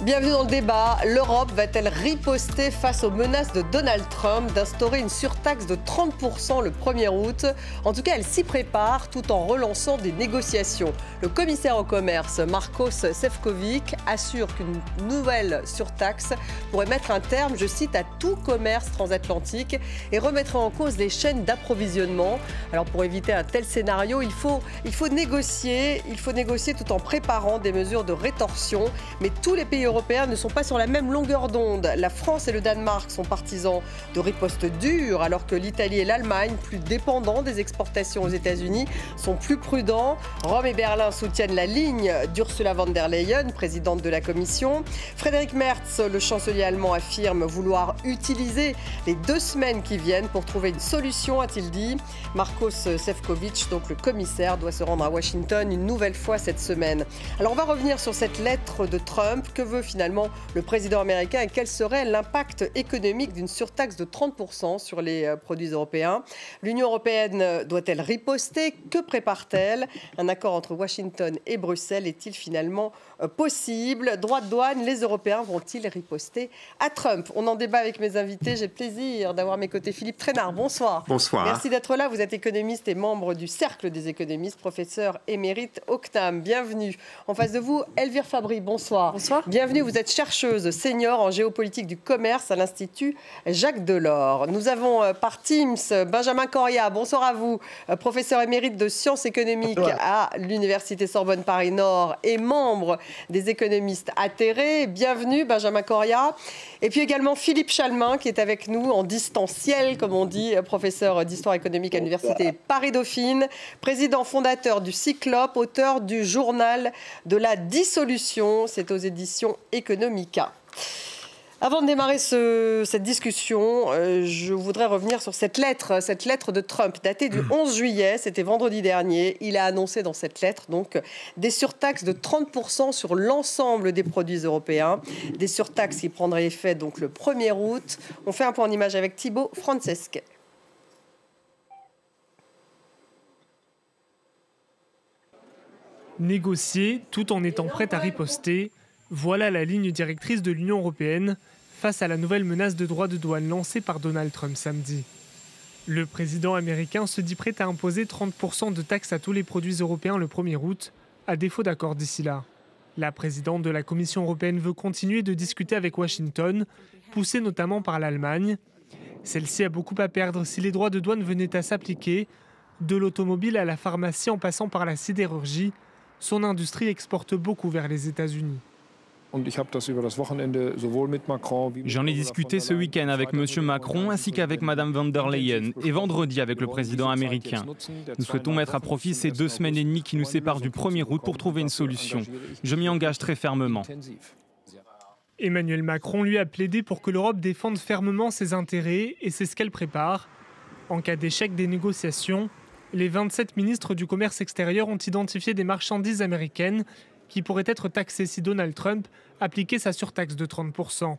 Bienvenue dans le débat. L'Europe va-t-elle riposter face aux menaces de Donald Trump d'instaurer une surtaxe de 30% le 1er août? En tout cas, elle s'y prépare tout en relançant des négociations. Le commissaire au commerce, Maroš Šefčovič, assure qu'une nouvelle surtaxe pourrait mettre un terme, je cite, à tout commerce transatlantique et remettrait en cause les chaînes d'approvisionnement. Alors pour éviter un tel scénario, il faut négocier tout en préparant des mesures de rétorsion. Mais tous les pays européens ne sont pas sur la même longueur d'onde. La France et le Danemark sont partisans de ripostes dures, alors que l'Italie et l'Allemagne, plus dépendants des exportations aux États-Unis, sont plus prudents. Rome et Berlin soutiennent la ligne d'Ursula von der Leyen, présidente de la Commission. Friedrich Merz, le chancelier allemand, affirme vouloir utiliser les 2 semaines qui viennent pour trouver une solution, a-t-il dit. Maroš Šefčovič, donc le commissaire, doit se rendre à Washington une nouvelle fois cette semaine. Alors on va revenir sur cette lettre de Trump. Que veut finalement le président américain et quel serait l'impact économique d'une surtaxe de 30% sur les produits européens? L'Union européenne doit-elle riposter? Que prépare-t-elle? Un accord entre Washington et Bruxelles est-il finalement possible? Droit de douane, les Européens vont-ils riposter à Trump? On en débat avec mes invités. J'ai le plaisir d'avoir à mes côtés Philippe Trainard. Bonsoir. Bonsoir. Merci d'être là. Vous êtes économiste et membre du Cercle des économistes, professeur émérite au CNAM. Bienvenue. En face de vous, Elvire Fabry. Bonsoir. Bonsoir. Bienvenue, vous êtes chercheuse senior en géopolitique du commerce à l'Institut Jacques Delors. Nous avons par Teams Benjamin Correa, bonsoir à vous, professeur émérite de sciences économiques à l'Université Sorbonne Paris-Nord et membre des économistes atterrés. Bienvenue Benjamin Correa. Et puis également Philippe Chalmin qui est avec nous en distanciel, comme on dit, professeur d'histoire économique à l'Université Paris-Dauphine, président fondateur du Cyclope, auteur du journal de la dissolution, c'est aux éditions Economica. Avant de démarrer cette discussion, je voudrais revenir sur cette lettre de Trump datée du 11 juillet, c'était vendredi dernier. Il a annoncé dans cette lettre donc des surtaxes de 30% sur l'ensemble des produits européens, des surtaxes qui prendraient effet donc le 1er août. On fait un point en image avec Thibaut Francesquet. Négocier tout en étant prête à riposter, voilà la ligne directrice de l'Union européenne face à la nouvelle menace de droits de douane lancée par Donald Trump samedi. Le président américain se dit prêt à imposer 30% de taxes à tous les produits européens le 1er août, à défaut d'accord d'ici là. La présidente de la Commission européenne veut continuer de discuter avec Washington, poussée notamment par l'Allemagne. Celle-ci a beaucoup à perdre si les droits de douane venaient à s'appliquer, de l'automobile à la pharmacie en passant par la sidérurgie. Son industrie exporte beaucoup vers les États-Unis. J'en ai discuté ce week-end avec M. Macron ainsi qu'avec Mme von der Leyen et vendredi avec le président américain. Nous souhaitons mettre à profit ces 2 semaines et demie qui nous séparent du 1er août pour trouver une solution. Je m'y engage très fermement. Emmanuel Macron lui a plaidé pour que l'Europe défende fermement ses intérêts et c'est ce qu'elle prépare. En cas d'échec des négociations, les 27 ministres du commerce extérieur ont identifié des marchandises américaines qui pourraient être taxées si Donald Trump appliquait sa surtaxe de 30%.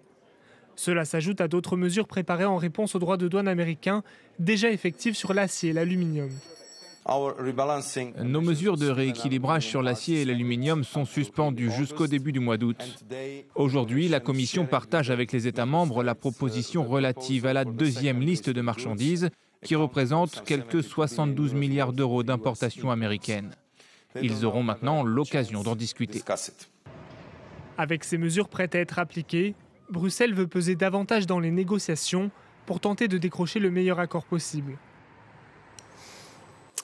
Cela s'ajoute à d'autres mesures préparées en réponse aux droits de douane américains déjà effectives sur l'acier et l'aluminium. Nos mesures de rééquilibrage sur l'acier et l'aluminium sont suspendues jusqu'au début du mois d'août. Aujourd'hui, la Commission partage avec les États membres la proposition relative à la 2e liste de marchandises qui représente quelques 72 milliards d'euros d'importations américaines. Ils auront maintenant l'occasion d'en discuter. Avec ces mesures prêtes à être appliquées, Bruxelles veut peser davantage dans les négociations pour tenter de décrocher le meilleur accord possible.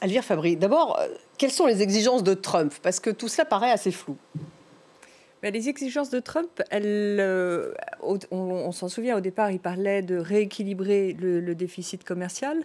Elvire Fabry, d'abord, quelles sont les exigences de Trump? Parce que tout cela paraît assez flou. Les exigences de Trump, on s'en souvient, au départ, il parlait de rééquilibrer le déficit commercial.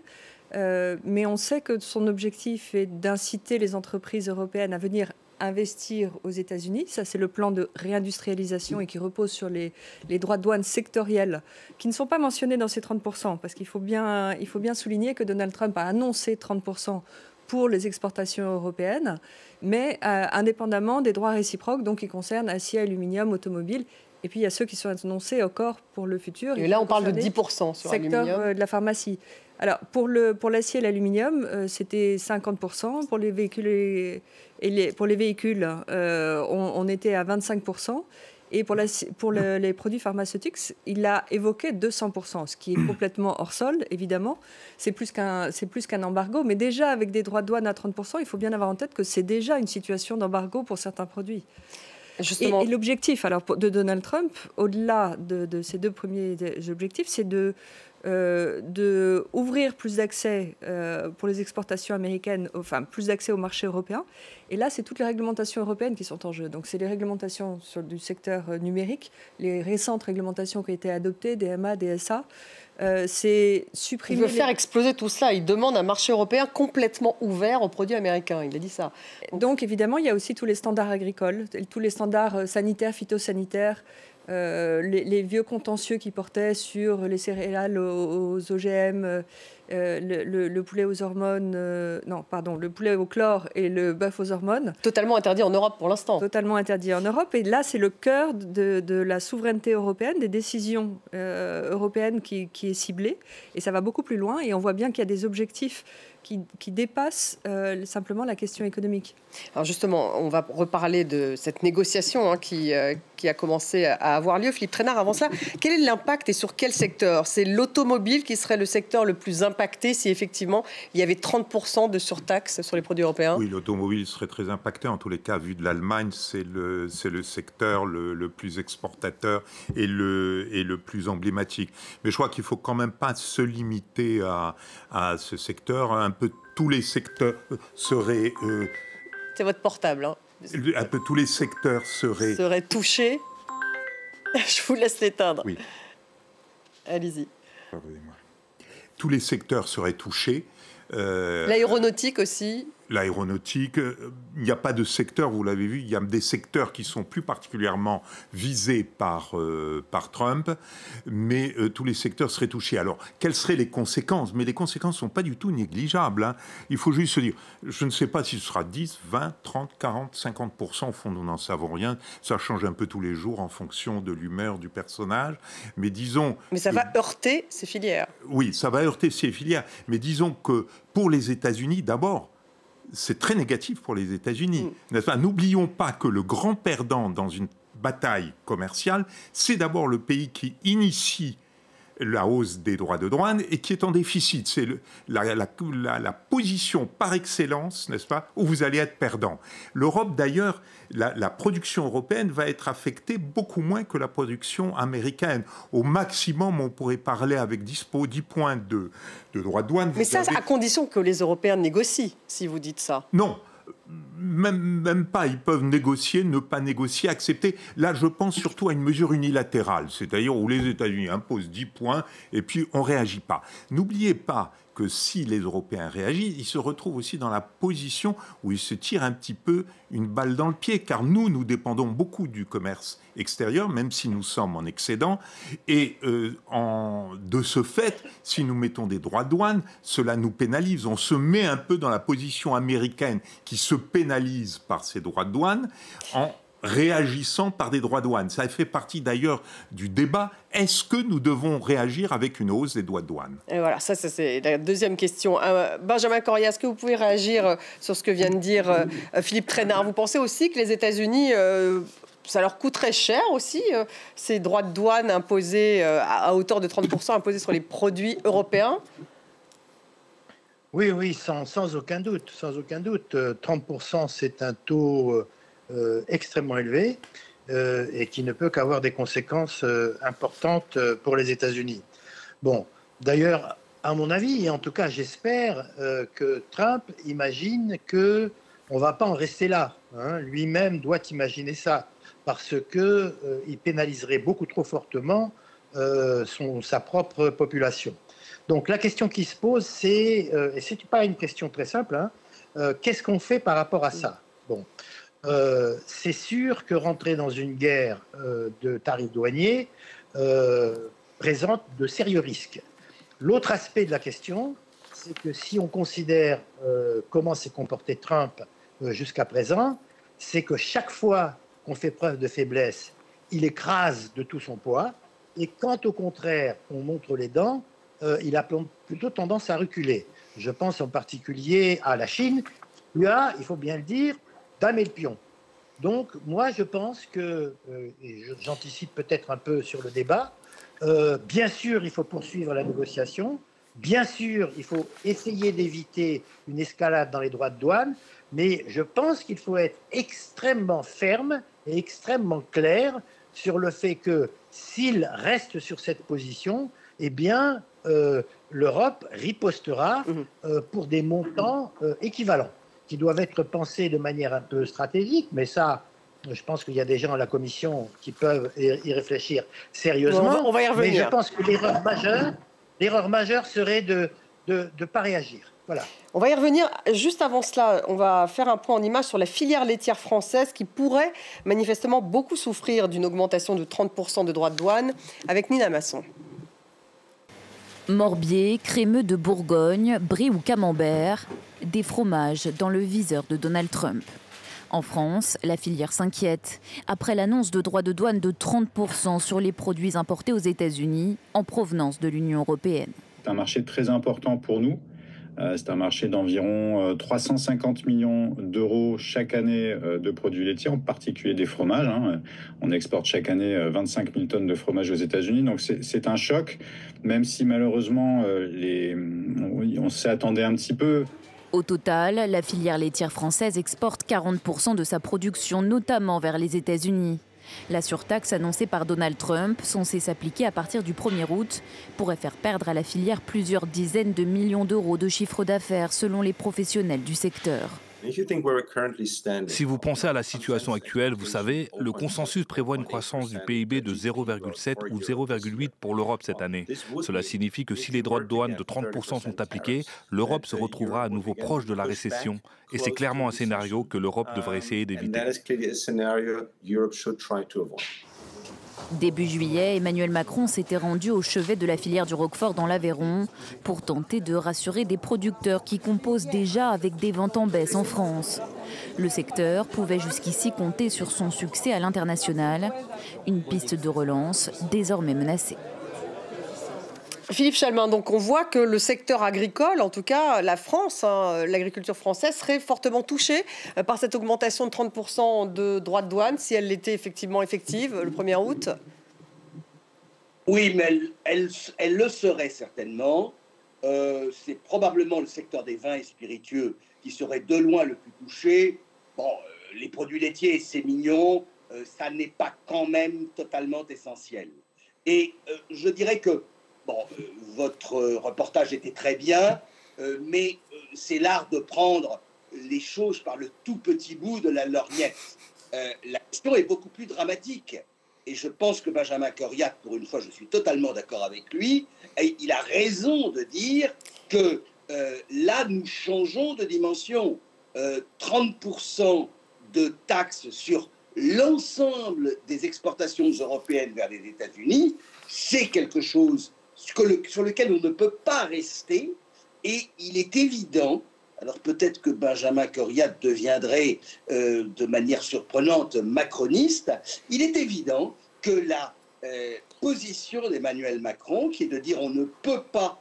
Mais on sait que son objectif est d'inciter les entreprises européennes à venir investir aux États-Unis. Ça, c'est le plan de réindustrialisation et qui repose sur les droits de douane sectoriels qui ne sont pas mentionnés dans ces 30%. Parce qu'il faut bien souligner que Donald Trump a annoncé 30% pour les exportations européennes, mais indépendamment des droits réciproques, donc qui concernent acier, aluminium, automobile. Et puis, il y a ceux qui sont annoncés encore pour le futur. Et là, on parle de 10% sur l'aluminium. Secteur de la pharmacie. Alors, pour l'acier et l'aluminium, c'était 50%. Pour les véhicules, on était à 25%. Et pour les produits pharmaceutiques, il a évoqué 200%, ce qui est complètement hors sol, évidemment. C'est plus qu'un embargo, mais déjà avec des droits de douane à 30%, il faut bien avoir en tête que c'est déjà une situation d'embargo pour certains produits. Et l'objectif de Donald Trump, au-delà de ces deux premiers objectifs, c'est de ouvrir plus d'accès pour les exportations américaines, enfin plus d'accès au marché européen. Et là, c'est toutes les réglementations européennes qui sont en jeu. Donc, c'est les réglementations du secteur numérique, les récentes réglementations qui ont été adoptées, DMA, DSA. C'est supprimer. Il veut faire exploser tout cela. Il demande un marché européen complètement ouvert aux produits américains. Il a dit ça. Donc, évidemment, il y a aussi tous les standards agricoles, tous les standards sanitaires, phytosanitaires. Les vieux contentieux qui portaient sur les céréales aux OGM, le poulet aux hormones, le poulet au chlore et le bœuf aux hormones. Totalement interdit en Europe pour l'instant. Totalement interdit en Europe. Et là, c'est le cœur de la souveraineté européenne, des décisions européennes qui est ciblée. Et ça va beaucoup plus loin. Et on voit bien qu'il y a des objectifs qui dépassent simplement la question économique. Alors justement, on va reparler de cette négociation qui a commencé à avoir lieu. Philippe Trainard, avant ça, quel est l'impact et sur quel secteur? C'est l'automobile qui serait le secteur le plus impacté si effectivement il y avait 30% de surtaxe sur les produits européens? Oui, l'automobile serait très impacté. En tous les cas, vu de l'Allemagne, c'est le secteur le plus exportateur et le plus emblématique. Mais je crois qu'il ne faut quand même pas se limiter à ce secteur. Un peu tous les secteurs seraient... C'est votre portable, hein. Un peu tous les secteurs seraient touchés. Je vous laisse l'éteindre. Oui. Allez-y. Pardonnez-moi. Tous les secteurs seraient touchés. L'aéronautique aussi. L'aéronautique, il n'y a pas de secteur, vous l'avez vu, il y a des secteurs qui sont plus particulièrement visés par Trump, mais tous les secteurs seraient touchés. Alors, quelles seraient les conséquences? Mais les conséquences ne sont pas du tout négligeables, hein. Il faut juste se dire, je ne sais pas si ce sera 10, 20, 30, 40, 50%, au fond, nous n'en savons rien. Ça change un peu tous les jours en fonction de l'humeur du personnage, mais disons... Mais ça va heurter ces filières. Oui, ça va heurter ces filières, mais disons que pour les États-Unis, d'abord, c'est très négatif pour les États-Unis. N'est-ce pas? N'oublions pas que le grand perdant dans une bataille commerciale, c'est d'abord le pays qui initie la hausse des droits de douane et qui est en déficit. C'est la position par excellence, n'est-ce pas, où vous allez être perdant. L'Europe, d'ailleurs, la production européenne va être affectée beaucoup moins que la production américaine. Au maximum, on pourrait parler avec 10 points de droits de douane. Mais ça, à condition que les Européens négocient, si vous dites ça. Non. Même pas, ils peuvent négocier, ne pas négocier, accepter. Là, je pense surtout à une mesure unilatérale, c'est-à-dire où les États-Unis imposent 10 points et puis on ne réagit pas. N'oubliez pas que si les Européens réagissent, ils se retrouvent aussi dans la position où ils se tirent un petit peu une balle dans le pied, car nous dépendons beaucoup du commerce extérieur, même si nous sommes en excédent, et de ce fait, si nous mettons des droits de douane, cela nous pénalise. On se met un peu dans la position américaine qui se pénalise par ses droits de douane en réagissant par des droits de douane. Ça fait partie d'ailleurs du débat. Est-ce que nous devons réagir avec une hausse des droits de douane? Et voilà, ça c'est la deuxième question. Benjamin Corrier, est-ce que vous pouvez réagir sur ce que vient de dire Philippe Trainard? Vous pensez aussi que les États-Unis, ça leur coûterait cher aussi, ces droits de douane imposés à hauteur de 30% imposés sur les produits européens? Oui, sans aucun doute. Sans aucun doute. 30%, c'est un taux extrêmement élevé et qui ne peut qu'avoir des conséquences importantes pour les États-Unis. Bon, d'ailleurs, à mon avis, et en tout cas j'espère que Trump imagine qu'on ne va pas en rester là. Hein. Lui-même doit imaginer ça, parce qu'il pénaliserait beaucoup trop fortement sa propre population. Donc la question qui se pose, c'est, et ce n'est pas une question très simple, hein, qu'est-ce qu'on fait par rapport à ça? Bon. C'est sûr que rentrer dans une guerre de tarifs douaniers présente de sérieux risques. L'autre aspect de la question, c'est que si on considère comment s'est comporté Trump jusqu'à présent, c'est que chaque fois qu'on fait preuve de faiblesse, il écrase de tout son poids, et quand au contraire on montre les dents, il a plutôt tendance à reculer. Je pense en particulier à la Chine, qui a, il faut bien le dire, damé le pion. Donc, moi, je pense que, et j'anticipe peut-être un peu sur le débat, bien sûr, il faut poursuivre la négociation. Bien sûr, il faut essayer d'éviter une escalade dans les droits de douane, mais je pense qu'il faut être extrêmement ferme et extrêmement clair sur le fait que s'il reste sur cette position, eh bien, l'Europe ripostera pour des montants équivalents, qui doivent être pensés de manière un peu stratégique, mais ça, je pense qu'il y a des gens à la Commission qui peuvent y réfléchir sérieusement. On va y revenir. Mais je pense que l'erreur majeure serait de ne pas réagir. Voilà. On va y revenir. Juste avant cela, on va faire un point en image sur la filière laitière française qui pourrait manifestement beaucoup souffrir d'une augmentation de 30% de droits de douane, avec Nina Masson. Morbier, crémeux de Bourgogne, brie ou camembert, des fromages dans le viseur de Donald Trump. En France, la filière s'inquiète après l'annonce de droits de douane de 30% sur les produits importés aux États-Unis en provenance de l'Union européenne. C'est un marché très important pour nous. C'est un marché d'environ 350 millions d'euros chaque année de produits laitiers, en particulier des fromages. On exporte chaque année 25 000 tonnes de fromage aux États-Unis. Donc c'est un choc, même si malheureusement on s'y attendait un petit peu. Au total, la filière laitière française exporte 40% de sa production, notamment vers les États-Unis. La surtaxe annoncée par Donald Trump, censée s'appliquer à partir du 1er août, pourrait faire perdre à la filière plusieurs dizaines de millions d'euros de chiffre d'affaires selon les professionnels du secteur. Si vous pensez à la situation actuelle, vous savez, le consensus prévoit une croissance du PIB de 0,7 ou 0,8 pour l'Europe cette année. Cela signifie que si les droits de douane de 30% sont appliqués, l'Europe se retrouvera à nouveau proche de la récession. Et c'est clairement un scénario que l'Europe devrait essayer d'éviter. Début juillet, Emmanuel Macron s'était rendu au chevet de la filière du Roquefort dans l'Aveyron pour tenter de rassurer des producteurs qui composent déjà avec des ventes en baisse en France. Le secteur pouvait jusqu'ici compter sur son succès à l'international, une piste de relance désormais menacée. Philippe Chalmin, donc on voit que le secteur agricole, en tout cas la France, l'agriculture française, serait fortement touchée par cette augmentation de 30% de droits de douane, si elle était effectivement effective le 1er août. Oui, mais elle le serait certainement. C'est probablement le secteur des vins et spiritueux qui serait de loin le plus touché. Bon, les produits laitiers, c'est mignon, ça n'est pas quand même totalement essentiel. Et je dirais que votre reportage était très bien, mais c'est l'art de prendre les choses par le tout petit bout de la lorgnette. La question est beaucoup plus dramatique. Et je pense que Benjamin Corriat, pour une fois, je suis totalement d'accord avec lui, et il a raison de dire que là, nous changeons de dimension. 30% de taxes sur l'ensemble des exportations européennes vers les États-Unis, c'est quelque chose sur lequel on ne peut pas rester, et il est évident, alors peut-être que Benjamin Corriat deviendrait de manière surprenante macroniste, il est évident que la position d'Emmanuel Macron, qui est de dire on ne peut pas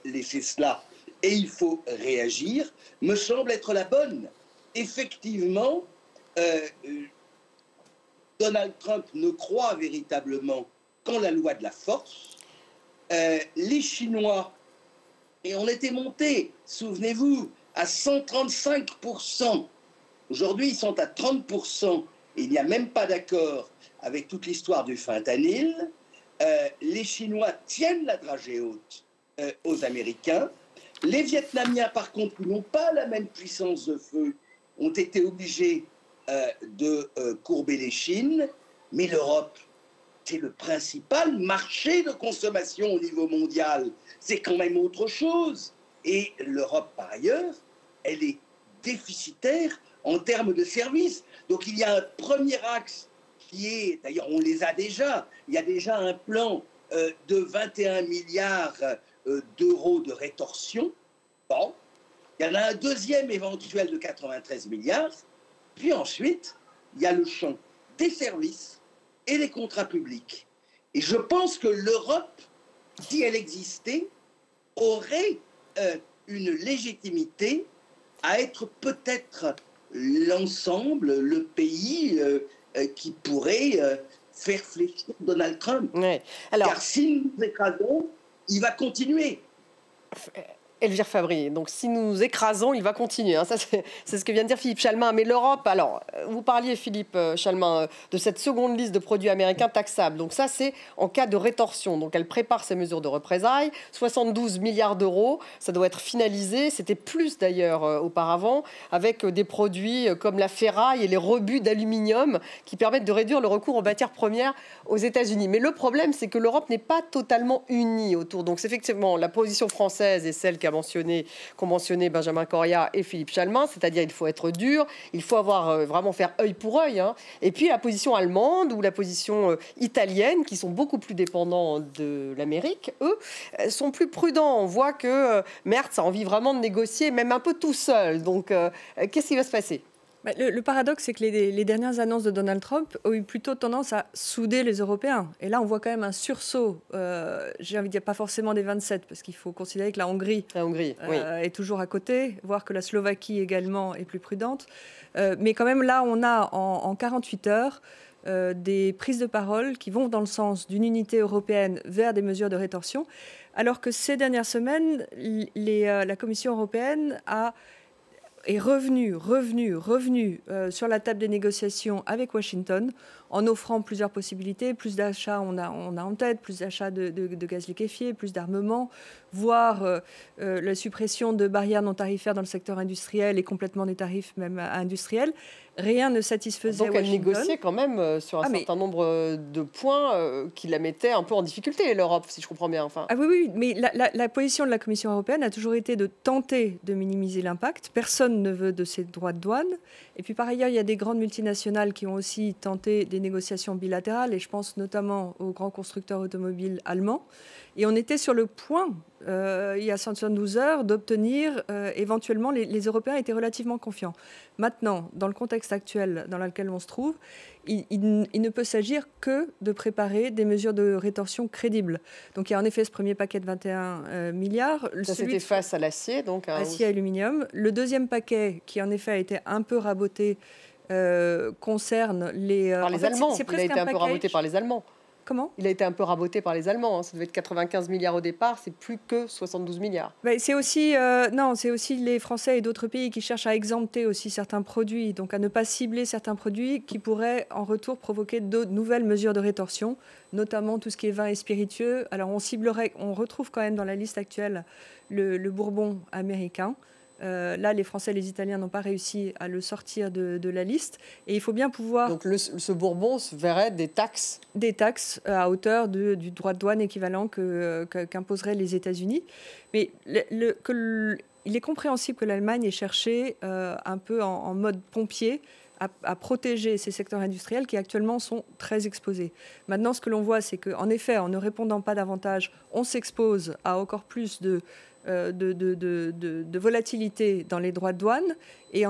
laisser cela et il faut réagir, me semble être la bonne. Effectivement, Donald Trump ne croit véritablement qu'en la loi de la force. Les Chinois, et on était monté, souvenez-vous, à 135%. Aujourd'hui, ils sont à 30%. Et il n'y a même pas d'accord avec toute l'histoire du fentanyl. Les Chinois tiennent la dragée haute aux Américains. Les Vietnamiens, par contre, qui n'ont pas la même puissance de feu, ont été obligés de courber les chines. Mais l'Europe, c'est le principal marché de consommation au niveau mondial. C'est quand même autre chose. Et l'Europe, par ailleurs, elle est déficitaire en termes de services. Donc il y a un premier axe qui est, d'ailleurs on les a déjà, il y a déjà un plan de 21 milliards d'euros de rétorsion. Bon, il y en a un deuxième éventuel de 93 milliards. Puis ensuite, il y a le champ des services et des contrats publics. Et je pense que l'Europe, si elle existait, aurait une légitimité à être peut-être l'ensemble, le pays qui pourrait faire fléchir Donald Trump. Ouais. Alors, car si nous écrasons, il va continuer. Elvire Fabry, donc si nous écrasons, il va continuer. Hein. Ça, c'est ce que vient de dire Philippe Chalmin. Mais l'Europe, alors, vous parliez, Philippe Chalmin, de cette seconde liste de produits américains taxables. Donc ça, c'est en cas de rétorsion. Donc elle prépare ses mesures de représailles. 72 milliards d'euros, ça doit être finalisé. C'était plus d'ailleurs auparavant, avec des produits comme la ferraille et les rebuts d'aluminium qui permettent de réduire le recours aux matières premières aux États-Unis. Mais le problème, c'est que l'Europe n'est pas totalement unie autour. Donc c'est effectivement la position française et celle qu'ont mentionné Benjamin Correa et Philippe Chalmin, c'est-à-dire il faut être dur, il faut avoir vraiment faire œil pour œil. Hein. Et puis la position allemande ou la position italienne, qui sont beaucoup plus dépendants de l'Amérique, eux, sont plus prudents. On voit que Merz a envie vraiment de négocier, même un peu tout seul. Donc qu'est-ce qui va se passer ? Le paradoxe, c'est que les dernières annonces de Donald Trump ont eu plutôt tendance à souder les Européens. Et là, on voit quand même un sursaut, j'ai envie de dire pas forcément des 27, parce qu'il faut considérer que la Hongrie oui. Est toujours à côté, voire que la Slovaquie également est plus prudente. Mais quand même, là, on a en 48 heures des prises de parole qui vont dans le sens d'une unité européenne vers des mesures de rétorsion, alors que ces dernières semaines, la Commission européenne est revenu sur la table des négociations avec Washington en offrant plusieurs possibilités, plus d'achats, on a en tête, plus d'achats de gaz liquéfié, plus d'armement, voire la suppression de barrières non tarifaires dans le secteur industriel et complètement des tarifs même industriels. Rien ne satisfaisait Donc Washington. elle négociait quand même sur un certain nombre de points qui la mettaient un peu en difficulté, l'Europe, si je comprends bien. Enfin. Ah oui, mais la position de la Commission européenne a toujours été de tenter de minimiser l'impact. Personne ne veut de ces droits de douane. Et puis par ailleurs, il y a des grandes multinationales qui ont aussi tenté des négociations bilatérales, et je pense notamment aux grands constructeurs automobiles allemands. Et on était sur le point, il y a 72 heures, d'obtenir éventuellement, les Européens étaient relativement confiants. Maintenant, dans le contexte actuel dans lequel on se trouve, il ne peut s'agir que de préparer des mesures de rétorsion crédibles. Donc il y a en effet ce premier paquet de 21 milliards. Ça, c'était face à l'acier, donc acier, aluminium. Le deuxième paquet, qui en effet a été un peu raboté, concerne les... Par les Allemands. Il a été un peu raboté par les Allemands. Comment ? Il a été un peu raboté par les Allemands. Hein. Ça devait être 95 milliards au départ, c'est plus que 72 milliards. C'est aussi, c'est aussi les Français et d'autres pays qui cherchent à exempter aussi certains produits, donc à ne pas cibler certains produits qui pourraient en retour provoquer de nouvelles mesures de rétorsion, notamment tout ce qui est vin et spiritueux. Alors on retrouve quand même dans la liste actuelle le bourbon américain. Là, les Français et les Italiens n'ont pas réussi à le sortir de la liste. Et il faut bien pouvoir... Donc ce bourbon se verrait des taxes ? Des taxes à hauteur du droit de douane équivalent qu'imposeraient les États-Unis. Mais il est compréhensible que l'Allemagne ait cherché un peu en mode pompier à protéger ces secteurs industriels qui actuellement sont très exposés. Maintenant, ce que l'on voit, c'est qu'en effet, en ne répondant pas davantage, on s'expose à encore plus de volatilité dans les droits de douane et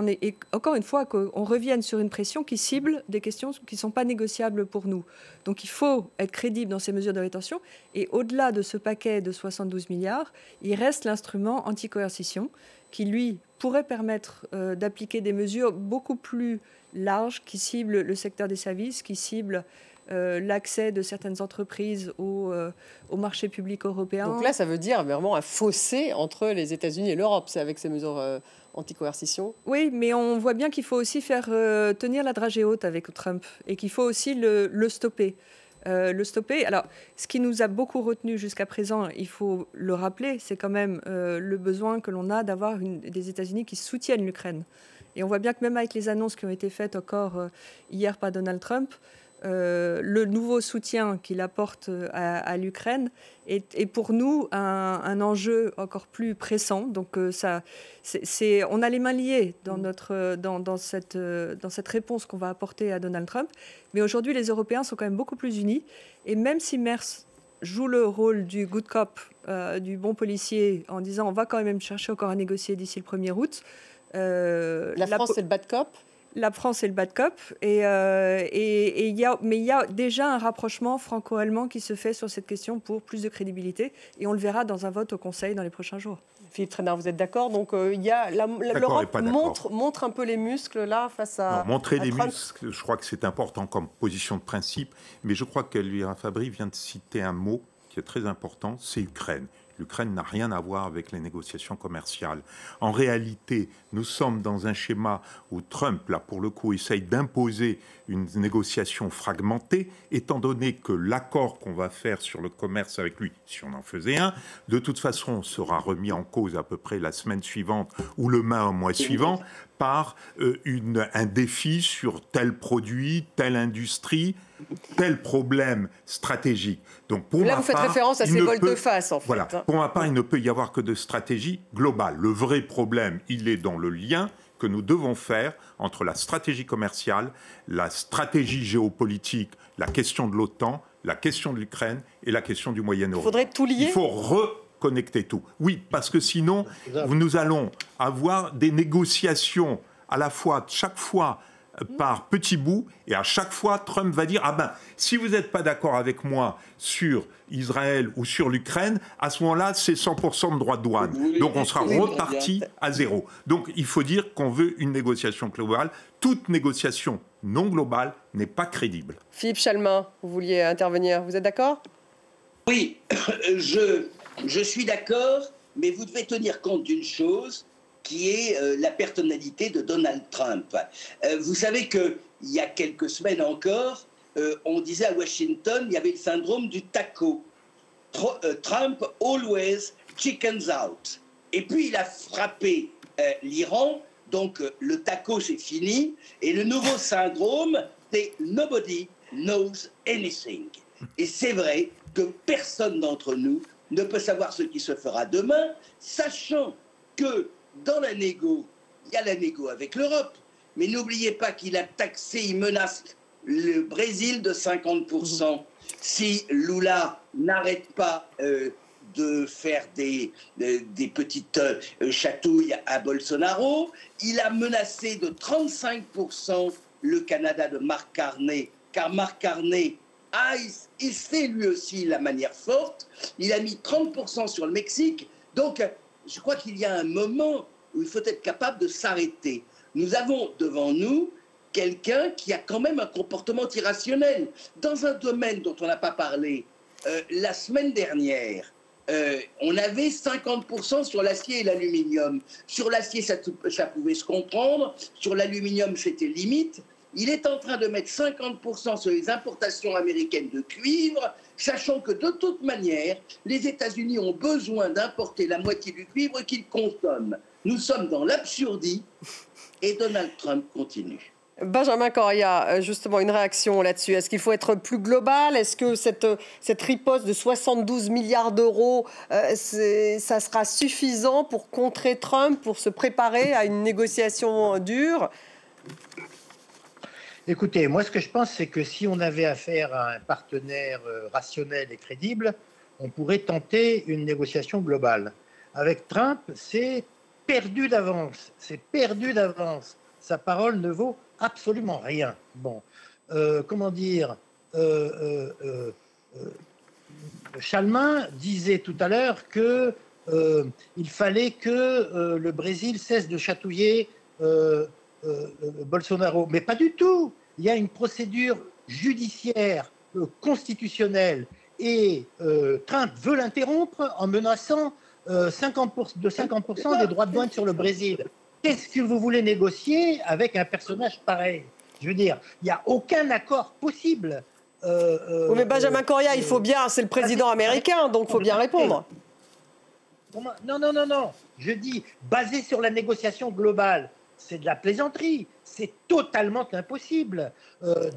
encore une fois qu'on revienne sur une pression qui cible des questions qui ne sont pas négociables pour nous. Donc il faut être crédible dans ces mesures de rétention et au-delà de ce paquet de 72 milliards, il reste l'instrument anti-coercition qui, lui, pourrait permettre d'appliquer des mesures beaucoup plus larges qui ciblent le secteur des services, qui ciblent l'accès de certaines entreprises au marché public européen. Donc là, ça veut dire vraiment un fossé entre les États-Unis et l'Europe, c'est avec ces mesures anti-coercition. Oui, mais on voit bien qu'il faut aussi faire tenir la dragée haute avec Trump et qu'il faut aussi le stopper. Alors, ce qui nous a beaucoup retenu jusqu'à présent, il faut le rappeler, c'est quand même le besoin que l'on a d'avoir des États-Unis qui soutiennent l'Ukraine. Et on voit bien que même avec les annonces qui ont été faites encore hier par Donald Trump, le nouveau soutien qu'il apporte à l'Ukraine est pour nous un enjeu encore plus pressant. Donc on a les mains liées dans cette réponse qu'on va apporter à Donald Trump. Mais aujourd'hui, les Européens sont quand même beaucoup plus unis. Et même si Merz joue le rôle du good cop, du bon policier, en disant on va quand même chercher encore à négocier d'ici le 1er août. La France, c'est le bad cop ? La France est le bad cop, mais il y a déjà un rapprochement franco-allemand qui se fait sur cette question pour plus de crédibilité, et on le verra dans un vote au Conseil dans les prochains jours. Philippe Trainard, vous êtes d'accord? Donc l'Europe montre un peu les muscles là face à... Non, montrer les muscles, je crois que c'est important comme position de principe, mais je crois qu'Elvira Fabry vient de citer un mot qui est très important, c'est Ukraine. L'Ukraine n'a rien à voir avec les négociations commerciales. En réalité, nous sommes dans un schéma où Trump, là, pour le coup, essaye d'imposer une négociation fragmentée, étant donné que l'accord qu'on va faire sur le commerce avec lui, si on en faisait un, de toute façon, sera remis en cause à peu près la semaine suivante ou le mois suivant par un défi sur tel produit, telle industrie, tel problème stratégique. Donc pour là, vous faites référence à ces volte-face, en fait. Voilà. Pour ma part, il ne peut y avoir que de stratégie globale. Le vrai problème, il est dans le lien que nous devons faire entre la stratégie commerciale, la stratégie géopolitique, la question de l'OTAN, la question de l'Ukraine et la question du Moyen-Orient. Il faudrait tout lier. Il faut reconnecter tout. Oui, parce que sinon, nous allons avoir des négociations à la fois, chaque fois, par petits bouts, et à chaque fois, Trump va dire « Ah ben, si vous n'êtes pas d'accord avec moi sur Israël ou sur l'Ukraine, à ce moment-là, c'est 100% de droits de douane. Donc on sera reparti à zéro. » Donc il faut dire qu'on veut une négociation globale. Toute négociation non globale n'est pas crédible. Philippe Chalmin, vous vouliez intervenir, vous êtes d'accord? Oui, je suis d'accord, mais vous devez tenir compte d'une chose, qui est la personnalité de Donald Trump. Vous savez qu'il y a quelques semaines encore, on disait à Washington, il y avait le syndrome du taco. Trump always chickens out. Et puis il a frappé l'Iran, donc le taco c'est fini, et le nouveau syndrome c'est nobody knows anything. Et c'est vrai que personne d'entre nous ne peut savoir ce qui se fera demain, sachant que dans la négo, il y a la négo avec l'Europe, mais n'oubliez pas qu'il a taxé, il menace le Brésil de 50%. Si Lula n'arrête pas de faire des petites chatouilles à Bolsonaro, il a menacé de 35% le Canada de Mark Carney, car Mark Carney, il sait lui aussi la manière forte, il a mis 30% sur le Mexique, donc je crois qu'il y a un moment où il faut être capable de s'arrêter. Nous avons devant nous quelqu'un qui a quand même un comportement irrationnel. Dans un domaine dont on n'a pas parlé, la semaine dernière, on avait 50% sur l'acier et l'aluminium. Sur l'acier, ça pouvait se comprendre. Sur l'aluminium, c'était limite. Il est en train de mettre 50% sur les importations américaines de cuivre, sachant que de toute manière, les États-Unis ont besoin d'importer la moitié du cuivre qu'ils consomment. Nous sommes dans l'absurdie et Donald Trump continue. Benjamin Correa, justement, une réaction là-dessus. Est-ce qu'il faut être plus global? Est-ce que cette riposte de 72 milliards d'euros, ça sera suffisant pour contrer Trump, pour se préparer à une négociation dure? Écoutez, moi ce que je pense, c'est que si on avait affaire à un partenaire rationnel et crédible, on pourrait tenter une négociation globale. Avec Trump, c'est perdu d'avance. C'est perdu d'avance. Sa parole ne vaut absolument rien. Bon, comment dire Chalmin disait tout à l'heure que il fallait que le Brésil cesse de chatouiller Bolsonaro. Mais pas du tout. Il y a une procédure judiciaire, constitutionnelle, et Trump veut l'interrompre en menaçant 50% des droits de douane sur le Brésil. Qu'est-ce que vous voulez négocier avec un personnage pareil? Je veux dire, il n'y a aucun accord possible. Oui, mais Benjamin Correa, il faut bien, c'est le président américain, donc il faut bien répondre. Non. Je dis, basé sur la négociation globale, c'est de la plaisanterie. C'est totalement impossible.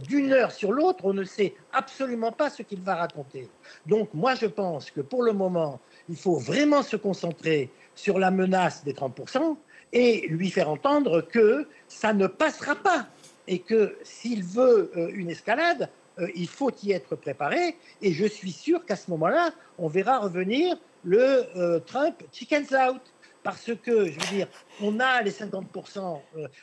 D'une heure sur l'autre, on ne sait absolument pas ce qu'il va raconter. Donc, moi, je pense que pour le moment, il faut vraiment se concentrer sur la menace des 30% et lui faire entendre que ça ne passera pas et que s'il veut une escalade, il faut y être préparé. Et je suis sûr qu'à ce moment-là, on verra revenir le Trump chickens out. parce que, je veux dire, on a les 50%.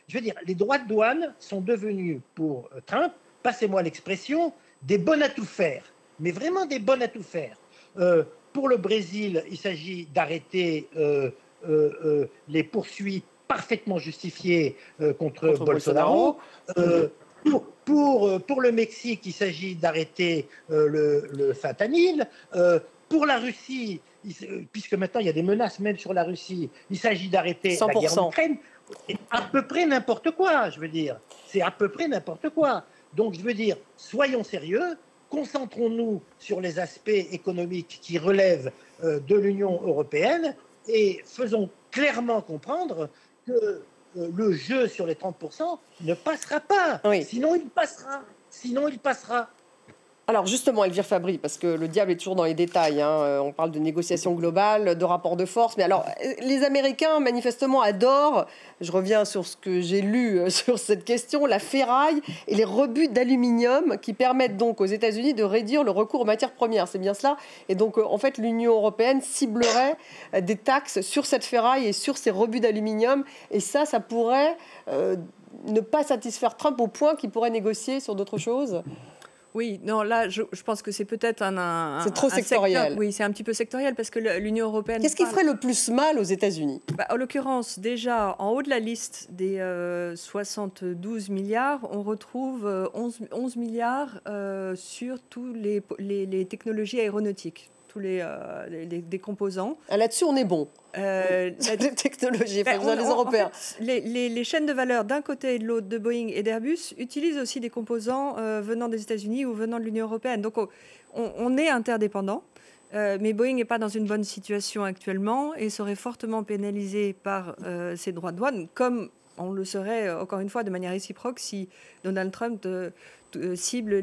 Je veux dire, les droits de douane sont devenus pour Trump, passez-moi l'expression, des bonnes à tout faire. Mais vraiment des bonnes à tout faire. Pour le Brésil, il s'agit d'arrêter les poursuites parfaitement justifiées contre Bolsonaro. Pour le Mexique, il s'agit d'arrêter le fentanyl. Pour la Russie, puisque maintenant il y a des menaces même sur la Russie, il s'agit d'arrêter la guerre en Ukraine. C'est à peu près n'importe quoi, je veux dire. C'est à peu près n'importe quoi. Donc, je veux dire, soyons sérieux, concentrons-nous sur les aspects économiques qui relèvent de l'Union européenne et faisons clairement comprendre que le jeu sur les 30% ne passera pas. Oui. Sinon, il passera. Alors justement, Elvire Fabry, parce que le diable est toujours dans les détails, hein. On parle de négociations globales, de rapports de force, mais alors les Américains manifestement adorent, je reviens sur ce que j'ai lu sur cette question, la ferraille et les rebuts d'aluminium qui permettent donc aux États-Unis de réduire le recours aux matières premières, c'est bien cela. Et donc en fait l'Union européenne ciblerait des taxes sur cette ferraille et sur ces rebuts d'aluminium, et ça pourrait ne pas satisfaire Trump au point qu'il pourrait négocier sur d'autres choses. Oui, non, là, je pense que c'est peut-être c'est trop sectoriel. Secteur, oui, c'est un petit peu sectoriel parce que l'Union européenne... Qu'est-ce qui ferait le plus mal aux États-Unis ? En l'occurrence, déjà, en haut de la liste des 72 milliards, on retrouve 11 milliards sur tous les technologies aéronautiques, tous des composants. Là-dessus, on est bon. Les technologies, les Européens. En fait, les chaînes de valeur d'un côté et de l'autre de Boeing et d'Airbus utilisent aussi des composants venant des États-Unis ou venant de l'Union européenne. Donc on est interdépendants, mais Boeing n'est pas dans une bonne situation actuellement et serait fortement pénalisé par ses droits de douane, comme on le serait, encore une fois, de manière réciproque si Donald Trump cible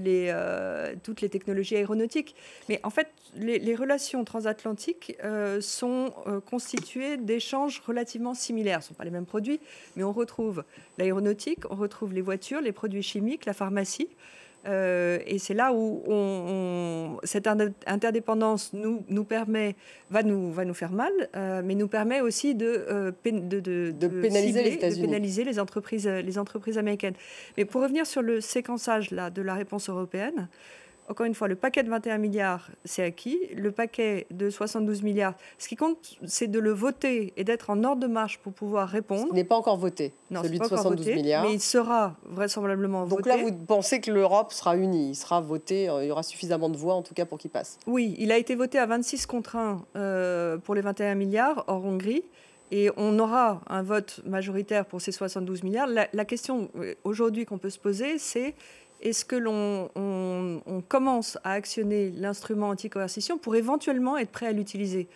toutes les technologies aéronautiques. Mais en fait, les relations transatlantiques sont constituées d'échanges relativement similaires. Ce ne sont pas les mêmes produits, mais on retrouve l'aéronautique, on retrouve les voitures, les produits chimiques, la pharmacie. Et c'est là où cette interdépendance va nous faire mal, mais nous permet aussi de pénaliser les entreprises américaines. Mais pour revenir sur le séquençage de la réponse européenne, encore une fois, le paquet de 21 milliards, c'est acquis. Le paquet de 72 milliards, ce qui compte, c'est de le voter et d'être en ordre de marche pour pouvoir répondre. Il n'est pas encore voté, celui de 72 milliards. Mais il sera vraisemblablement voté. Donc là, vous pensez que l'Europe sera unie, il sera voté, il y aura suffisamment de voix en tout cas pour qu'il passe. Oui, il a été voté à 26 contre 1 pour les 21 milliards hors Hongrie. Et on aura un vote majoritaire pour ces 72 milliards. La question aujourd'hui qu'on peut se poser, c'est... Est-ce que l'on commence à actionner l'instrument anti-coercition pour éventuellement être prêt à l'utiliser ?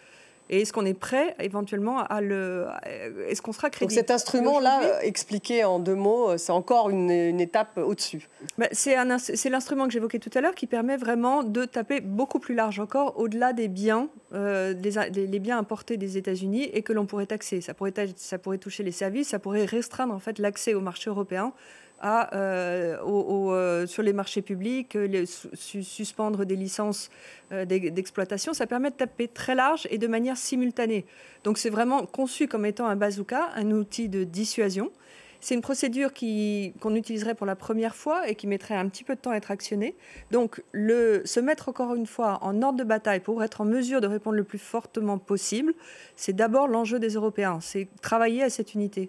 Et est-ce qu'on est prêt éventuellement est-ce qu'on sera crédible ? Donc cet instrument-là, expliqué en 2 mots, c'est encore une étape au-dessus. C'est l'instrument que j'évoquais tout à l'heure qui permet vraiment de taper beaucoup plus large encore, au-delà des biens, les biens importés des États-Unis et que l'on pourrait taxer. Ça pourrait toucher les services, ça pourrait restreindre en fait l'accès au marché européen. Sur les marchés publics, suspendre des licences d'exploitation, ça permet de taper très large et de manière simultanée. Donc c'est vraiment conçu comme étant un bazooka, un outil de dissuasion. C'est une procédure qu'on utiliserait pour la première fois et qui mettrait un petit peu de temps à être actionnée. Donc se mettre encore une fois en ordre de bataille pour être en mesure de répondre le plus fortement possible, c'est d'abord l'enjeu des Européens, c'est travailler à cette unité.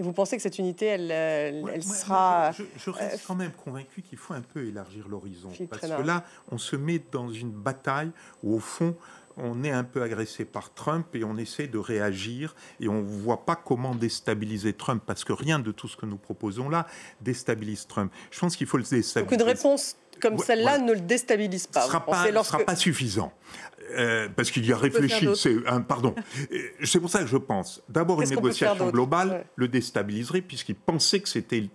Et vous pensez que cette unité, elle sera... Je reste quand même convaincu qu'il faut un peu élargir l'horizon. Parce que là, on se met dans une bataille où, au fond, on est un peu agressé par Trump et on essaie de réagir et on ne voit pas comment déstabiliser Trump parce que rien de tout ce que nous proposons là déstabilise Trump. Je pense qu'il faut le déstabiliser. Donc une réponse comme celle-là ne le déstabilise pas. Ce ne sera pas suffisant. Parce qu'il y a réfléchi. C'est pour ça que je pense. D'abord, une négociation globale le déstabiliserait puisqu'il pensait que c'était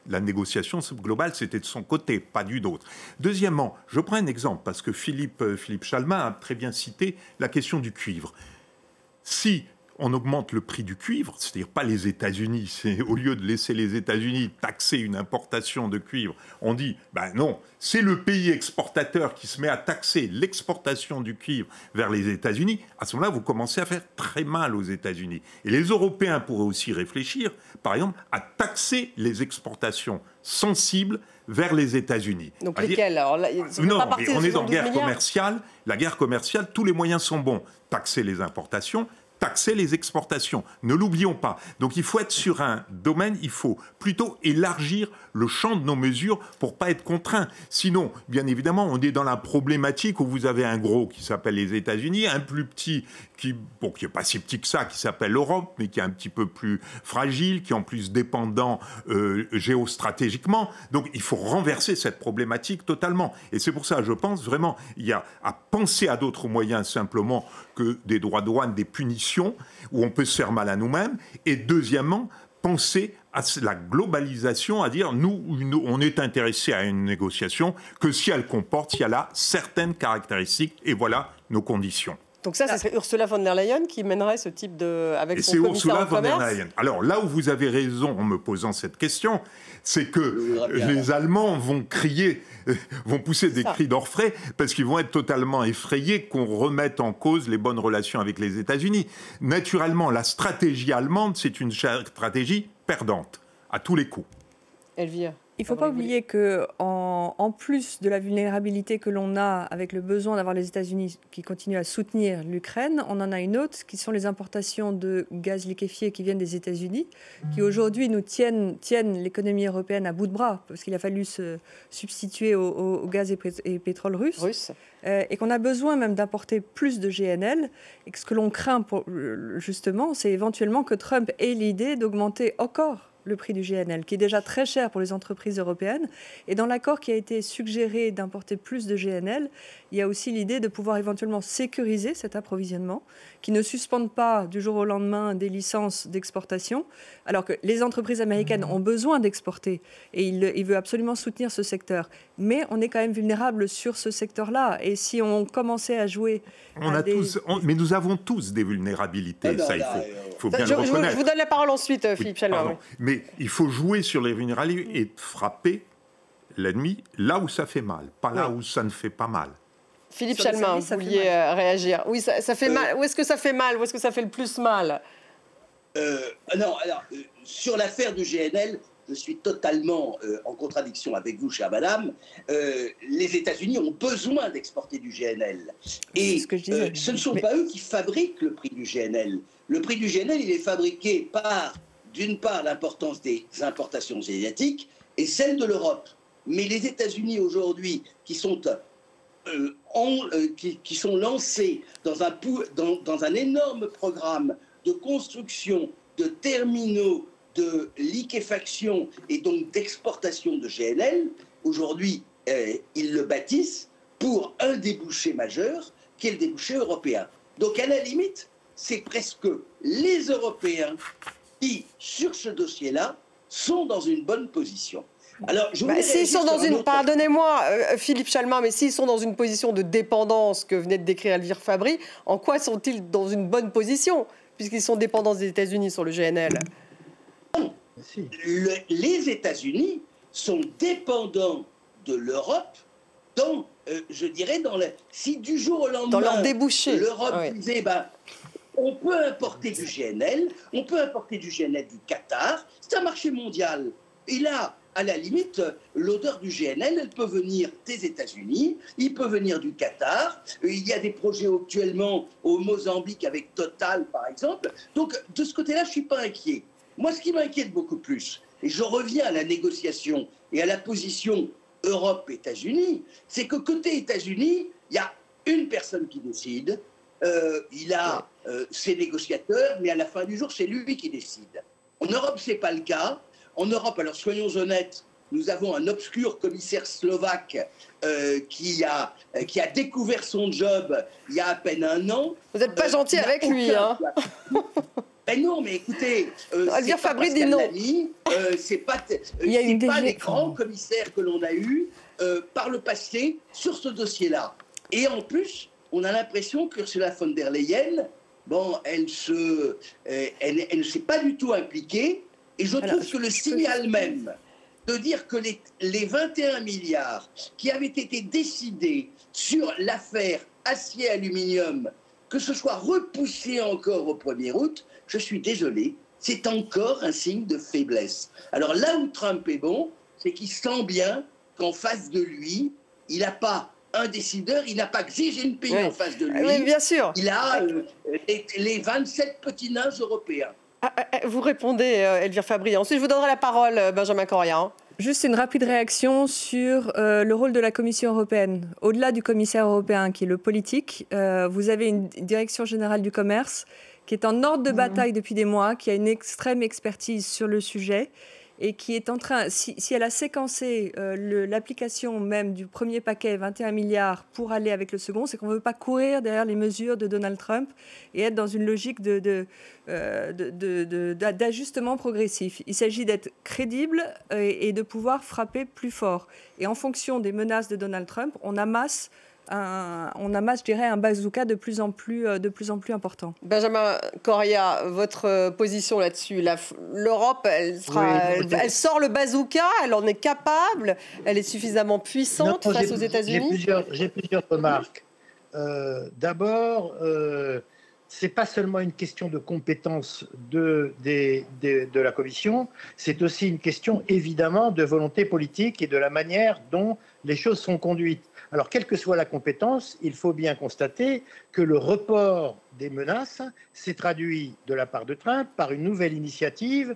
la négociation globale, c'était de son côté, pas du nôtre. Deuxièmement, je prends un exemple parce que Philippe Chalmin a très bien cité la question du cuivre. Si on augmente le prix du cuivre, c'est-à-dire pas les États-Unis, c'est au lieu de laisser les États-Unis taxer une importation de cuivre, on dit, ben non, c'est le pays exportateur qui se met à taxer l'exportation du cuivre vers les États-Unis. À ce moment-là, vous commencez à faire très mal aux États-Unis. Et les Européens pourraient aussi réfléchir, par exemple, à taxer les exportations sensibles vers les États-Unis. Donc lesquels alors là, non, mais on est dans guerre commerciale. La guerre commerciale, tous les moyens sont bons. Taxer les importations, taxer les exportations. Ne l'oublions pas. Donc il faut être sur un domaine, il faut plutôt élargir le champ de nos mesures pour pas être contraint. Sinon, bien évidemment, on est dans la problématique où vous avez un gros qui s'appelle les États-Unis, un plus petit qui est pas si petit que ça, qui s'appelle l'Europe, mais qui est un petit peu plus fragile, qui est en plus dépendant géostratégiquement. Donc il faut renverser cette problématique totalement. Et c'est pour ça, je pense vraiment, il y a à penser à d'autres moyens simplement que des droits de douane, des punitions, où on peut se faire mal à nous-mêmes. Et deuxièmement, penser à la globalisation, à dire, nous, on est intéressé à une négociation que si elle comporte, si elle a certaines caractéristiques, et voilà nos conditions. Donc ça, ce serait Ursula von der Leyen qui mènerait ce type de... avec son commissaire Ursula au commerce. von der Leyen. Alors là où vous avez raison en me posant cette question, c'est que les Allemands vont crier, vont pousser des cris d'orfraie parce qu'ils vont être totalement effrayés qu'on remette en cause les bonnes relations avec les États-Unis. Naturellement, la stratégie allemande, c'est une stratégie perdante, à tous les coups. Elvire. Il ne faut pas oublier qu'en plus de la vulnérabilité que l'on a avec le besoin d'avoir les États-Unis qui continuent à soutenir l'Ukraine, on en a une autre qui sont les importations de gaz liquéfié qui viennent des États-Unis, qui aujourd'hui nous tiennent l'économie européenne à bout de bras parce qu'il a fallu se substituer au gaz et pétrole russe. Et qu'on a besoin même d'importer plus de GNL. Et que ce que l'on craint justement, c'est éventuellement que Trump ait l'idée d'augmenter encore le prix du GNL, qui est déjà très cher pour les entreprises européennes. Et dans l'accord qui a été suggéré d'importer plus de GNL, il y a aussi l'idée de pouvoir éventuellement sécuriser cet approvisionnement, qui ne suspende pas du jour au lendemain des licences d'exportation, alors que les entreprises américaines ont besoin d'exporter, et il veut absolument soutenir ce secteur. Mais on est quand même vulnérable sur ce secteur-là. Et si on commençait à jouer... Mais nous avons tous des vulnérabilités, ça, il faut bien le reconnaître. Je vous donne la parole ensuite, Philippe Chalmin. Mais il faut jouer sur les vulnérabilités et frapper l'ennemi là où ça fait mal, pas là où ça ne fait pas mal. Philippe Chalmin, vous vouliez réagir. Oui, ça fait mal. Où est-ce que ça fait mal? Où est-ce que ça fait le plus mal? Non, alors, sur l'affaire du GNL, je suis totalement en contradiction avec vous, chère madame. Les États-Unis ont besoin d'exporter du GNL. Et ce ne sont pas eux qui fabriquent le prix du GNL. Le prix du GNL, il est fabriqué par, d'une part, l'importance des importations asiatiques et celle de l'Europe. Mais les États-Unis aujourd'hui, qui sont lancés dans un énorme programme de construction de terminaux de liquéfaction et donc d'exportation de GNL, aujourd'hui, ils le bâtissent pour un débouché majeur, qui est le débouché européen. Donc, à la limite, c'est presque les Européens qui, sur ce dossier-là, sont dans une bonne position. Alors, s'ils sont dans une... Pardonnez-moi, Philippe Chalmin, mais s'ils sont dans une position de dépendance que venait de décrire Elvire Fabry, en quoi sont-ils dans une bonne position, puisqu'ils sont dépendants des États-Unis sur le GNL? Les États-Unis sont dépendants de l'Europe dans, je dirais, si du jour au lendemain, dans leur débouché, l'Europe disait, on peut importer du GNL, on peut importer du GNL du Qatar, c'est un marché mondial. Et là, à la limite, l'odeur du GNL, elle peut venir des États-Unis, il peut venir du Qatar. Il y a des projets actuellement au Mozambique avec Total, par exemple. Donc, de ce côté-là, je ne suis pas inquiet. Moi, ce qui m'inquiète beaucoup plus, et je reviens à la négociation et à la position Europe-États-Unis, c'est que côté États-Unis, il y a une personne qui décide, il a ses négociateurs, mais à la fin du jour, c'est lui qui décide. En Europe, ce n'est pas le cas. En Europe, alors soyons honnêtes, nous avons un obscur commissaire slovaque qui a découvert son job il y a à peine un an. Vous n'êtes pas gentil avec lui, hein? Ben non, mais écoutez, Elvire Fabry dit non. C'est pas les grands commissaires que l'on a eus par le passé sur ce dossier-là. Et en plus, on a l'impression qu'Ursula von der Leyen bon, elle ne s'est pas du tout impliquée. Et je trouve que le signal même de dire que les 21 milliards qui avaient été décidés sur l'affaire acier-aluminium, que ce soit repoussé encore au 1er août, je suis désolé, c'est encore un signe de faiblesse. Alors là où Trump est bon, c'est qu'il sent bien qu'en face de lui, il n'a pas un décideur, il n'a pas Xi Jinping en face de lui. Oui, bien sûr. Il a les 27 petits nains européens. Vous répondez, Elvire Fabry. Ensuite, je vous donnerai la parole, Benjamin Corria. Juste une rapide réaction sur le rôle de la Commission européenne. Au-delà du commissaire européen, qui est le politique, vous avez une direction générale du commerce qui est en ordre de bataille depuis des mois, qui a une extrême expertise sur le sujet et qui est en train, si elle a séquencé l'application même du premier paquet, 21 milliards, pour aller avec le second, c'est qu'on ne veut pas courir derrière les mesures de Donald Trump et être dans une logique d'ajustement progressif. Il s'agit d'être crédible et de pouvoir frapper plus fort. Et en fonction des menaces de Donald Trump, on amasse, je dirais, un bazooka de plus en plus important. Benjamin Corria, votre position là-dessus. L'Europe, elle sort le bazooka, elle en est capable, elle est suffisamment puissante face aux États-Unis. J'ai plusieurs remarques. D'abord, c'est pas seulement une question de compétence de la Commission, c'est aussi une question évidemment de volonté politique et de la manière dont les choses sont conduites. Alors, quelle que soit la compétence, il faut bien constater que le report des menaces s'est traduit de la part de Trump par une nouvelle initiative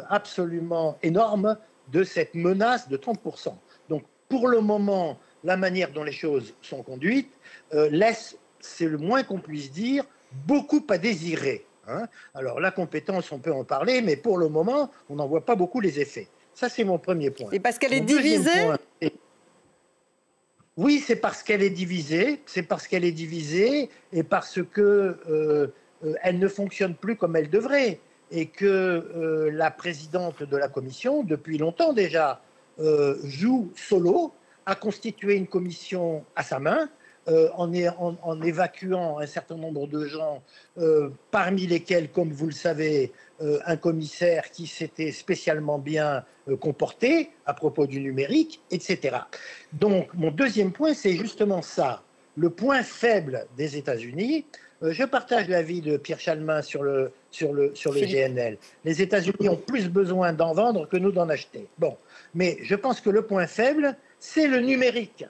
absolument énorme de cette menace de 30%. Donc, pour le moment, la manière dont les choses sont conduites laisse, c'est le moins qu'on puisse dire, beaucoup à désirer. Alors, la compétence, on peut en parler, mais pour le moment, on n'en voit pas beaucoup les effets. Ça, c'est mon premier point. Et parce qu'elle est divisée ? Oui, c'est parce qu'elle est divisée. C'est parce qu'elle est divisée et parce que elle ne fonctionne plus comme elle devrait. Et que la présidente de la Commission, depuis longtemps déjà, joue solo, a constitué une commission à sa main, en évacuant un certain nombre de gens, parmi lesquels, comme vous le savez, un commissaire qui s'était spécialement bien comporté à propos du numérique, etc. Donc, mon deuxième point, c'est justement ça. Le point faible des États-Unis, je partage l'avis de Pierre Chalmin sur le GNL. Les États-Unis ont plus besoin d'en vendre que nous d'en acheter. Bon, mais je pense que le point faible, c'est le numérique.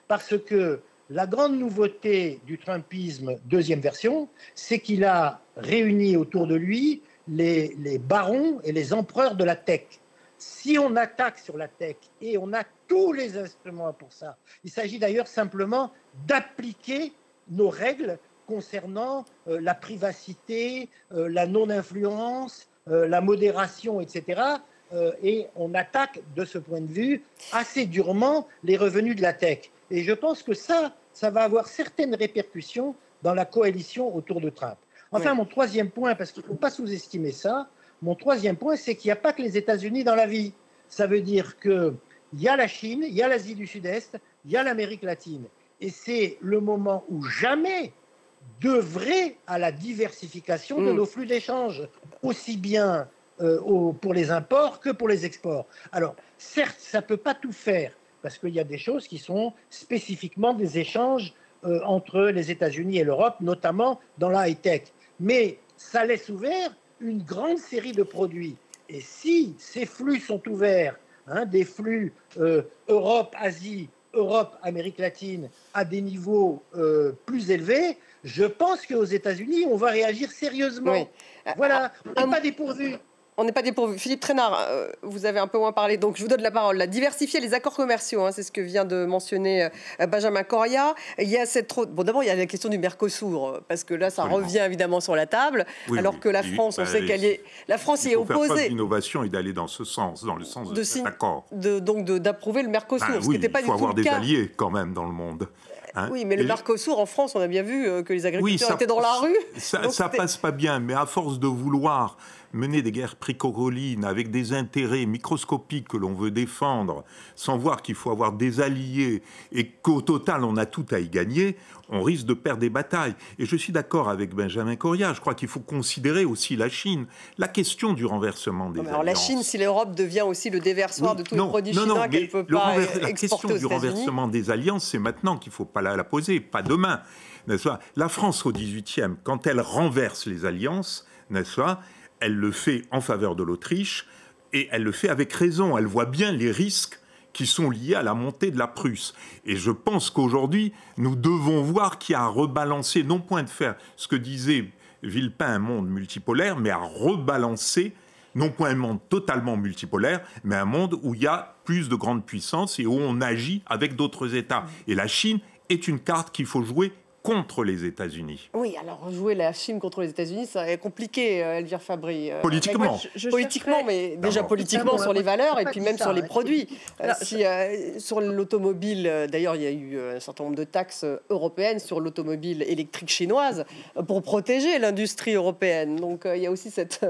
Parce que la grande nouveauté du Trumpisme, deuxième version, c'est qu'il a réuni autour de lui les barons et les empereurs de la tech. Si on attaque sur la tech, et on a tous les instruments pour ça, il s'agit d'ailleurs simplement d'appliquer nos règles concernant la privacité, la non-influence, la modération, etc. Et on attaque de ce point de vue assez durement les revenus de la tech. Et je pense que ça va avoir certaines répercussions dans la coalition autour de Trump. Enfin, mon troisième point, parce qu'il ne faut pas sous-estimer ça, mon troisième point, c'est qu'il n'y a pas que les États-Unis dans la vie. Ça veut dire qu'il y a la Chine, il y a l'Asie du Sud-Est, il y a l'Amérique latine. Et c'est le moment où jamais d'œuvrer à la diversification de nos flux d'échange, aussi bien pour les imports que pour les exports. Alors, certes, ça ne peut pas tout faire, parce qu'il y a des choses qui sont spécifiquement des échanges entre les États-Unis et l'Europe, notamment dans la high-tech. Mais ça laisse ouvert une grande série de produits. Et si ces flux sont ouverts, des flux Europe-Asie, Europe-Amérique latine, à des niveaux plus élevés, je pense qu'aux États-Unis, on va réagir sérieusement. Oui. Voilà, on n'est pas dépourvu. On n'est pas dépourvu. Philippe Trainard, vous avez un peu moins parlé, donc je vous donne la parole. Diversifier les accords commerciaux, c'est ce que vient de mentionner Benjamin Corria. Il y a Bon, d'abord, il y a la question du Mercosur, parce que là, ça revient évidemment sur la table, alors que la France, on sait qu'elle est... La France y est opposée. Il faut faire preuve d'innovation et d'aller dans ce sens, dans le sens de cet accord. Donc d'approuver le Mercosur, ce qui n'était pas du tout le cas. Il faut avoir des alliés, quand même, dans le monde. Hein. Oui, mais le Mercosur, en France, on a bien vu que les agriculteurs étaient dans la rue. Ça passe pas bien, mais à force de vouloir mener des guerres précorolines avec des intérêts microscopiques que l'on veut défendre, sans voir qu'il faut avoir des alliés et qu'au total, on a tout à y gagner, on risque de perdre des batailles. Et je suis d'accord avec Benjamin Correa, je crois qu'il faut considérer aussi la Chine. La question du renversement des alliances. Alors la Chine, si l'Europe devient aussi le déversoir de tous les produits chinois qu'elle ne peut pas exporter aux La question du renversement des alliances, c'est maintenant qu'il ne faut pas la poser, pas demain. N'est-ce pas ? La France au XVIIIe, quand elle renverse les alliances, n'est-ce pas ? Elle le fait en faveur de l'Autriche et elle le fait avec raison. Elle voit bien les risques qui sont liés à la montée de la Prusse. Et je pense qu'aujourd'hui, nous devons voir qu'il y a à rebalancer, non point de faire ce que disait Villepin, un monde multipolaire, mais à rebalancer, non point un monde totalement multipolaire, mais un monde où il y a plus de grandes puissances et où on agit avec d'autres États. Et la Chine est une carte qu'il faut jouer contre les États-Unis. Oui, alors jouer la Chine contre les États-Unis, ça est compliqué, Elvire Fabry. Politiquement. Politiquement, mais déjà politiquement sur les valeurs et puis même sur les produits. Sur l'automobile, d'ailleurs, il y a eu un certain nombre de taxes européennes sur l'automobile électrique chinoise pour protéger l'industrie européenne. Donc il y a aussi cet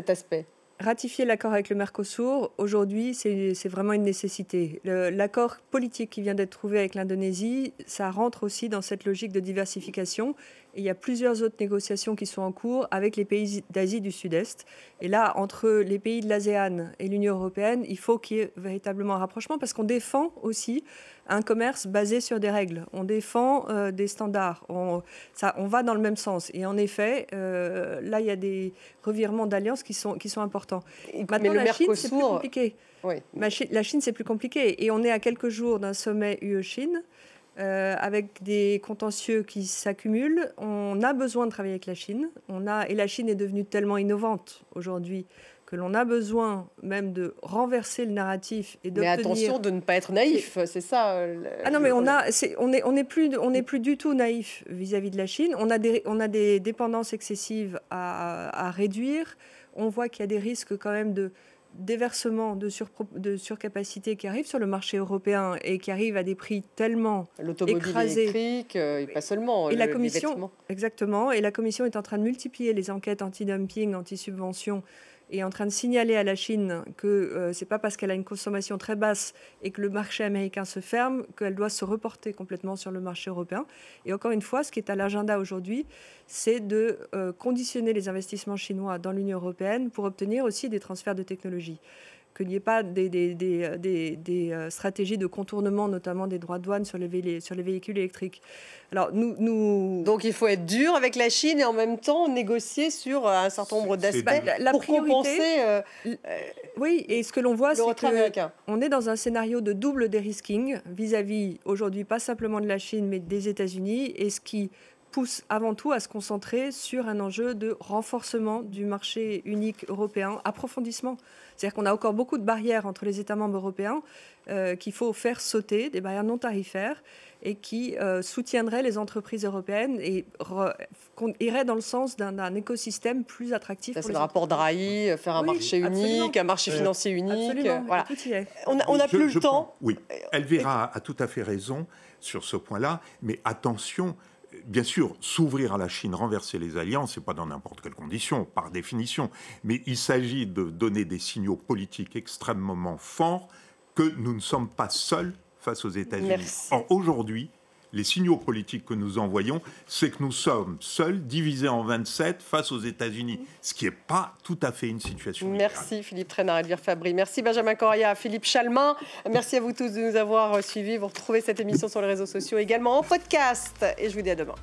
aspect. Ratifier l'accord avec le Mercosur, aujourd'hui, c'est vraiment une nécessité. L'accord politique qui vient d'être trouvé avec l'Indonésie, ça rentre aussi dans cette logique de diversification. Et il y a plusieurs autres négociations qui sont en cours avec les pays d'Asie du Sud-Est. Et là, entre les pays de l'ASEAN et l'Union européenne, il faut qu'il y ait véritablement un rapprochement parce qu'on défend aussi un commerce basé sur des règles. On défend des standards. On va dans le même sens. Et en effet, là, il y a des revirements d'alliances qui sont importants. Maintenant, la Chine, c'est plus compliqué. Oui. La Chine, c'est plus compliqué. Et on est à quelques jours d'un sommet UE-Chine. Avec des contentieux qui s'accumulent, on a besoin de travailler avec la Chine. Et la Chine est devenue tellement innovante aujourd'hui que l'on a besoin même de renverser le narratif et d'obtenir... Mais attention de ne pas être naïf, c'est ça. Ah non, mais on n'est plus du tout naïf vis-à-vis de la Chine. On a des dépendances excessives à réduire. On voit qu'il y a des risques quand même de déversement de surcapacité qui arrivent sur le marché européen et qui arrivent à des prix tellement écrasés. Électrique, et pas seulement. Et la Commission, exactement, et la Commission est en train de multiplier les enquêtes anti-dumping, anti-subvention, et en train de signaler à la Chine que c'est pas parce qu'elle a une consommation très basse et que le marché américain se ferme qu'elle doit se reporter complètement sur le marché européen. Et encore une fois, ce qui est à l'agenda aujourd'hui, c'est de conditionner les investissements chinois dans l'Union européenne pour obtenir aussi des transferts de technologie. Qu'il n'y ait pas des stratégies de contournement, notamment des droits de douane sur les véhicules électriques. Alors, Donc il faut être dur avec la Chine et en même temps négocier sur un certain nombre d'aspects pour compenser oui, et ce que l'on voit, c'est qu'on est dans un scénario de double dérisking vis-à-vis, aujourd'hui, pas simplement de la Chine, mais des États-Unis, et ce qui pousse avant tout à se concentrer sur un enjeu de renforcement du marché unique européen, approfondissement. C'est-à-dire qu'on a encore beaucoup de barrières entre les États membres européens qu'il faut faire sauter, des barrières non tarifaires, et qui soutiendraient les entreprises européennes et iraient dans le sens d'un écosystème plus attractif. C'est le rapport Draghi, faire un marché unique, un marché financier unique. Voilà. On n'a plus le temps. Oui, Elvira a tout à fait raison sur ce point-là, mais attention. Bien sûr, s'ouvrir à la Chine, renverser les alliances, ce n'est pas dans n'importe quelle condition, par définition. Mais il s'agit de donner des signaux politiques extrêmement forts que nous ne sommes pas seuls face aux États-Unis. Merci. Or, aujourd'hui, les signaux politiques que nous envoyons, c'est que nous sommes seuls, divisés en 27, face aux États-Unis, ce qui n'est pas tout à fait une situation idéale. Merci Philippe Trainard, Elvire Fabry. Merci Benjamin Correa, Philippe Chalmin. Merci à vous tous de nous avoir suivis. Vous retrouvez cette émission sur les réseaux sociaux, également en podcast. Et je vous dis à demain.